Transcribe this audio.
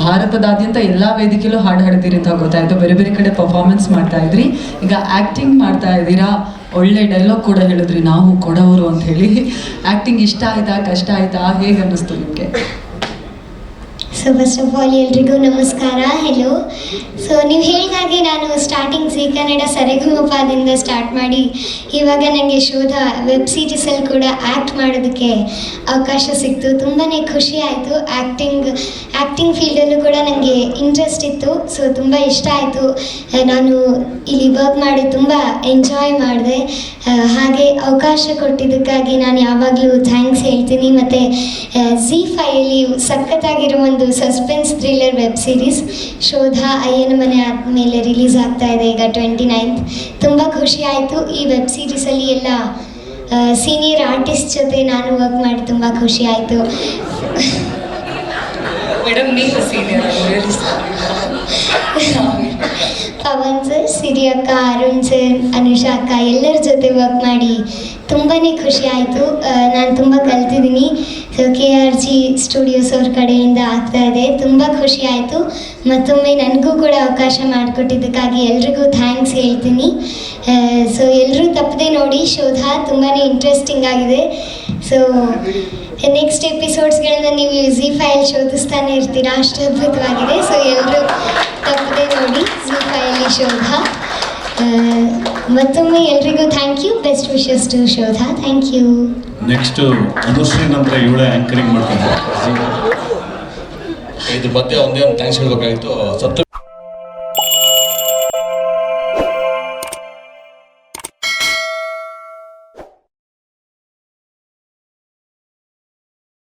ಭಾರತದಾದ್ಯಂತ ಎಲ್ಲ ವೇದಿಕೆಯಲ್ಲೂ ಹಾಡು ಹಾಡ್ತೀರಿ ಅಂತ ಗೊತ್ತಾಯಿತು, ಬೇರೆ ಬೇರೆ ಕಡೆ ಪರ್ಫಾರ್ಮೆನ್ಸ್ ಮಾಡ್ತಾ ಇದ್ರಿ, ಈಗ ಆ್ಯಕ್ಟಿಂಗ್ ಮಾಡ್ತಾ ಇದ್ದೀರಾ. ಒಳ್ಳೆ ಡೈಲಾಗ್ ಕೂಡ ಹೇಳಿದ್ರಿ, ನಾವು ಕೊಡೋರು ಅಂತ ಹೇಳಿ. ಆ್ಯಕ್ಟಿಂಗ್ ಇಷ್ಟ ಆಯ್ತಾ, ಕಷ್ಟ ಆಯ್ತಾ, ಹೇಗೆ ಅನ್ನಿಸ್ತು ನಿಮಗೆ? ಸೊ ಫಸ್ಟ್ ಆಫ್ ಆಲ್ ಎಲ್ರಿಗೂ ನಮಸ್ಕಾರ, ಹೆಲೋ. ಸೊ ನೀವು ಹೇಳಿದಾಗೆ ನಾನು ಸ್ಟಾರ್ಟಿಂಗ್ ಝೀ ಕನ್ನಡ ಸರಿಗಮಪದಿಂದ ಸ್ಟಾರ್ಟ್ ಮಾಡಿ ಇವಾಗ ನನಗೆ ಶೋಧ ವೆಬ್ ಸೀರೀಸಲ್ಲಿ ಕೂಡ ಆ್ಯಕ್ಟ್ ಮಾಡೋದಕ್ಕೆ ಅವಕಾಶ ಸಿಕ್ತು. ತುಂಬಾ ಖುಷಿ ಆಯಿತು. ಆ್ಯಕ್ಟಿಂಗ್ ಫೀಲ್ಡಲ್ಲೂ ಕೂಡ ನನಗೆ ಇಂಟ್ರೆಸ್ಟ್ ಇತ್ತು. ಸೊ ತುಂಬ ಇಷ್ಟ ಆಯಿತು. ನಾನು ಇಲ್ಲಿ ವರ್ಕ್ ಮಾಡಿ ತುಂಬ ಎಂಜಾಯ್ ಮಾಡಿದೆ. ಹಾಗೆ ಅವಕಾಶ ಕೊಟ್ಟಿದ್ದಕ್ಕಾಗಿ ನಾನು ಯಾವಾಗಲೂ ಥ್ಯಾಂಕ್ಸ್ ಹೇಳ್ತೀನಿ. ಮತ್ತು ZEE5ಅಲ್ಲಿ ಸಖತ್ತಾಗಿರೋ ಒಂದು ಸಸ್ಪೆನ್ಸ್ ಥ್ರಿಲ್ಲರ್ ವೆಬ್ ಸೀರೀಸ್ ಶೋಧ ಅಯ್ಯನ ಮನೆ ಆದಮೇಲೆ ರಿಲೀಸ್ ಆಗ್ತಾ ಇದೆ ಈಗ 29th. ತುಂಬ ಖುಷಿ ಆಯಿತು. ಈ ವೆಬ್ ಸೀರೀಸಲ್ಲಿ ಎಲ್ಲ ಸೀನಿಯರ್ ಆರ್ಟಿಸ್ಟ್ ಜೊತೆ ನಾನು ವರ್ಕ್ ಮಾಡಿ ತುಂಬ ಖುಷಿ ಆಯಿತು. ಮೇಡಮ್ ನೀವು ಸೀನಿಯರ್ ಪವನ್ ಸರ್, ಸಿರಿ ಅಕ್ಕ, ಅರುಣ್ ಸರ್, ಅನುಷಾ ಅಕ್ಕ ಎಲ್ಲರ ಜೊತೆ ವರ್ಕ್ ಮಾಡಿ ತುಂಬಾ ಖುಷಿ ಆಯಿತು. ನಾನು ತುಂಬ ಕಲ್ತಿದ್ದೀನಿ. ಸೊ KRG ಸ್ಟುಡಿಯೋಸ್ ಅವ್ರ ಕಡೆಯಿಂದ ಆಗ್ತಾ ಇದೆ. ತುಂಬ ಖುಷಿ ಆಯಿತು. ಮತ್ತೊಮ್ಮೆ ನನಗೂ ಕೂಡ ಅವಕಾಶ ಮಾಡಿಕೊಟ್ಟಿದ್ದಕ್ಕಾಗಿ ಎಲ್ರಿಗೂ ಥ್ಯಾಂಕ್ಸ್ ಹೇಳ್ತೀನಿ. ಸೊ ಎಲ್ಲರೂ ತಪ್ಪದೆ ನೋಡಿ, ಶೋಧ ತುಂಬಾ ಇಂಟ್ರೆಸ್ಟಿಂಗ್ ಆಗಿದೆ. ಸೊ ನೆಕ್ಸ್ಟ್ ಎಪಿಸೋಡ್ಸ್ಗಳನ್ನ ನೀವು ZEE5 ಶೋಧಿಸ್ತಾನೆ ಇರ್ತೀರಾ, ಅಷ್ಟು ಅದ್ಭುತವಾಗಿದೆ. ಸೊ ಎಲ್ಲರೂ ತಪ್ಪದೆ ನೋಡಿ ZEE5 ಶೋಧ. ಮತ್ತೊಮ್ಮೆ ಎಲ್ರಿಗೂ thank you. Best wishes to Shodha. Thank you. Next Anushree ನಂತರ ಇವಳೇ ಆ್ಯಂಕರಿಂಗ್ ಮಾಡ್ತಾರೆ. ಇದ್ರ ಮಧ್ಯೆ ಒಂದೇ ಒಂದು ಥ್ಯಾಂಕ್ಸ್ ಹೇಳ್ಬೇಕಾಗಿತ್ತು.